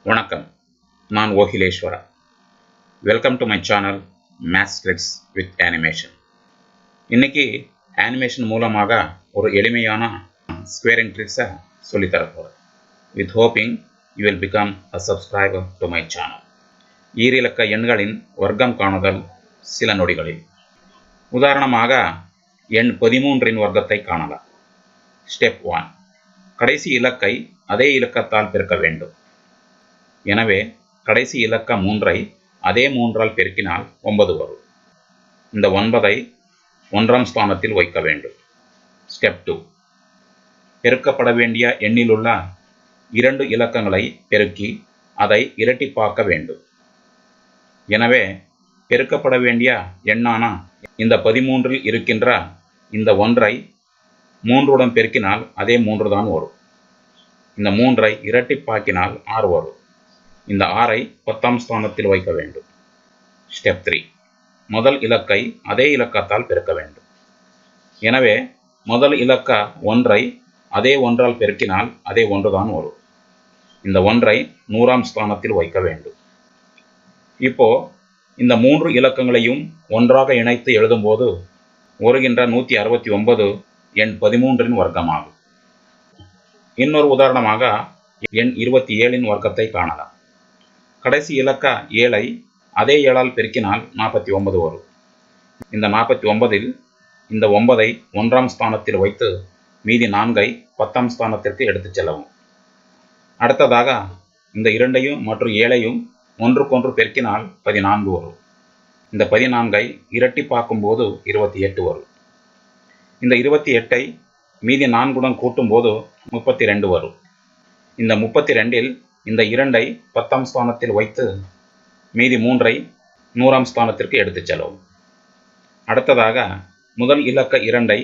வணக்கம், நான் Okileswara. Welcome to my channel maths tricks with animation. இன்னைக்கு அனிமேஷன் மூலமாக ஒரு எளிமையான ஸ்கொயரிங் ட்ரிக்ஸை சொல்லித்தரப்போகிறேன். With hopping you will become a subscriber to my channel. ஈரிலக்க எண்களின் வர்க்கம் காணுதல் சில நொடிகளில். உதாரணமாக எண் 13இன் வர்க்கத்தை காணலாம். ஸ்டெப் 1. கடைசி இலக்கை அதே இலக்கத்தால் பெருக்க வேண்டும். எனவே கடைசி இலக்க 3ஐ அதே 3ஆல் பெருக்கினால் 9 வரும். இந்த 9ஐ 1ஆம் ஸ்தானத்தில் வைக்க வேண்டும். ஸ்டெப் 2. பெருக்கப்பட வேண்டிய எண்ணிலுள்ள 2 இலக்கங்களை பெருக்கி அதை இரட்டிப்பாக்க வேண்டும். எனவே பெருக்கப்பட வேண்டிய எண்ணான இந்த 13இல் இருக்கின்ற இந்த 1ஐ 3உடன் பெருக்கினால் அதே 3 தான் வரும். இந்த 3ஐ இரட்டிப்பாக்கினால் 6 வரும். இந்த 6ஐ 10ஆம் ஸ்தானத்தில் வைக்க வேண்டும். ஸ்டெப் 3. முதல் இலக்கை அதே இலக்கத்தால் பெருக்க வேண்டும். எனவே முதல் இலக்க 1ஐ அதே 1ஆல் பெருக்கினால் அதே 1 தான் வரும். இந்த 1ஐ 100ஆம் ஸ்தானத்தில் வைக்க வேண்டும். இப்போ இந்த 3 இலக்கங்களையும் ஒன்றாக இணைத்து எழுதும்போது வருகின்ற 169 எண் 13இன் வர்க்கமாகும். இன்னொரு உதாரணமாக எண் 27இன் வர்க்கத்தை காணலாம். கடைசி இலக்க 7ஐ அதே 7ஆல் பெருக்கினால் 49 வரும். இந்த 49இல் இந்த 9ஐ 1ஆம் ஸ்தானத்தில் வைத்து மீதி 4ஐ 10ஆம் ஸ்தானத்திற்கு எடுத்துச் செல்லவும். அடுத்ததாக இந்த 2ஐயும் மற்றும் 7ஐயும் ஒன்றுக்கொன்று பெருக்கினால் 14 வரும். இந்த 14ஐ இரட்டிப்பாக்கும் போது 28 வரும். இந்த 28ஐ மீதி 4உடன் கூட்டும்போது 32 வரும். இந்த 32இல் இந்த 2ஐ 10ஆம் ஸ்தானத்தில் வைத்து மீதி 3ஐ 100ஆம் ஸ்தானத்திற்கு எடுத்துச் செல்லவும். அடுத்ததாக முதல் இலக்க 2ஐ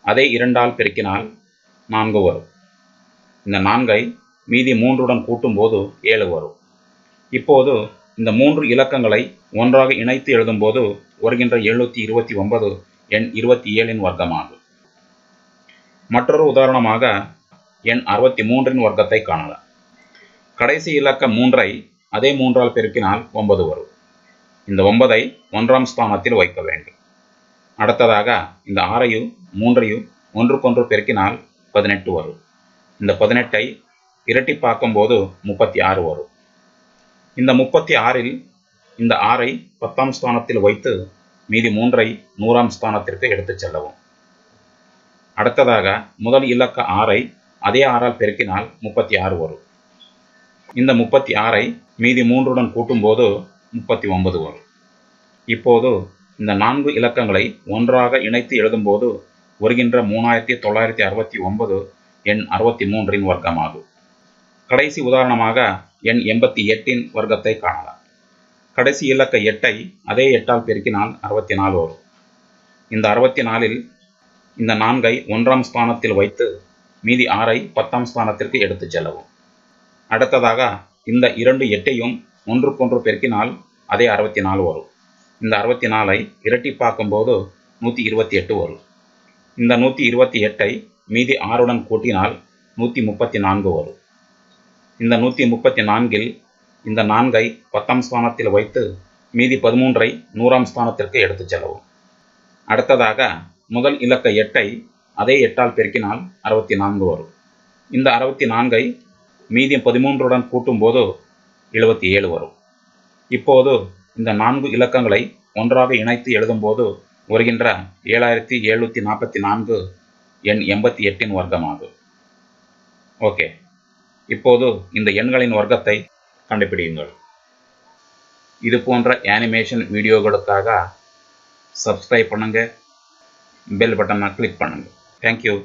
அதே 2ஆல் பெருக்கினால் 4 வரும். இந்த 4ஐ மீதி 3உடன் கூட்டும்போது 7 வரும். இப்போது இந்த 3 இலக்கங்களை ஒன்றாக இணைத்து எழுதும்போது வருகின்ற 729 எண் 27இன் வர்க்கமாகும். மற்றொரு உதாரணமாக எண் 63இன் வர்க்கத்தை காணலாம். கடைசி இலக்க 3ஐ அதே 3ஆல் பெருக்கினால் 9 வரும். இந்த 9ஐ 1ஆம் ஸ்தானத்தில் வைக்க வேண்டும். அடுத்ததாக இந்த 6ஐயும் 3ஐயும் ஒன்றுக்கொன்று பெருக்கினால் 18 வரும். இந்த 18ஐ இரட்டிப்பாக்கும் போது 36 வரும். இந்த 36இல் இந்த 6ஐ 10ஆம் ஸ்தானத்தில் வைத்து மீதி 3ஐ 100ஆம் ஸ்தானத்திற்கு எடுத்துச் செல்லவும். அடுத்ததாக முதல் இலக்க 6ஐ அதே 6ஆல் பெருக்கினால் 36 வரும். இந்த 36ஐ மீதி 3உடன் கூட்டும்போது 39 வரும். இப்போது இந்த 4 இலக்கங்களை ஒன்றாக இணைத்து எழுதும்போது வருகின்ற 3969 எண் 63இன் வர்க்கமாகும். கடைசி உதாரணமாக எண் 88இன் வர்க்கத்தை காணலாம். கடைசி இலக்க 8ஐ அதே 8ஆல் பெருக்கினால் 64 வரும். இந்த 64இல் இந்த 4ஐ 1ஆம் ஸ்தானத்தில் வைத்து மீதி 6ஐ 10ஆம் ஸ்தானத்திற்கு எடுத்துச் செல்லவும். அடுத்ததாக இந்த 2 8ஐயும் ஒன்றுக்கொன்று பெருக்கினால் அதே 64 வரும். இந்த 64ஐ இரட்டிப்பாக்கும் போது 128 வரும். இந்த 128ஐ மீதி 6உடன் கூட்டினால் 134 வரும். இந்த 134இல் இந்த 4ஐ 10ஆம் ஸ்தானத்தில் வைத்து மீதி 13ஐ 100ஆம் ஸ்தானத்திற்கு எடுத்துச் செல்லவும். அடுத்ததாக முதல் இலக்க 8ஐ அதே 8ஆல் பெருக்கினால் 64 வரும். இந்த 64ஐ மீதி 13உடன் கூட்டும்போது 77 வரும். இப்போது இந்த 4 இலக்கங்களை ஒன்றாக இணைத்து எழுதும்போது வருகின்ற 7744 எண் 88இன் வர்க்கமாகும். ஓகே, இப்போது இந்த எண்களின் வர்க்கத்தை கண்டுபிடியுங்கள். இது போன்ற அனிமேஷன் வீடியோகளுக்காக சப்ஸ்கிரைப் பண்ணுங்க, பெல் பட்டனை கிளிக் பண்ணுங்க. தேங்க்யூ.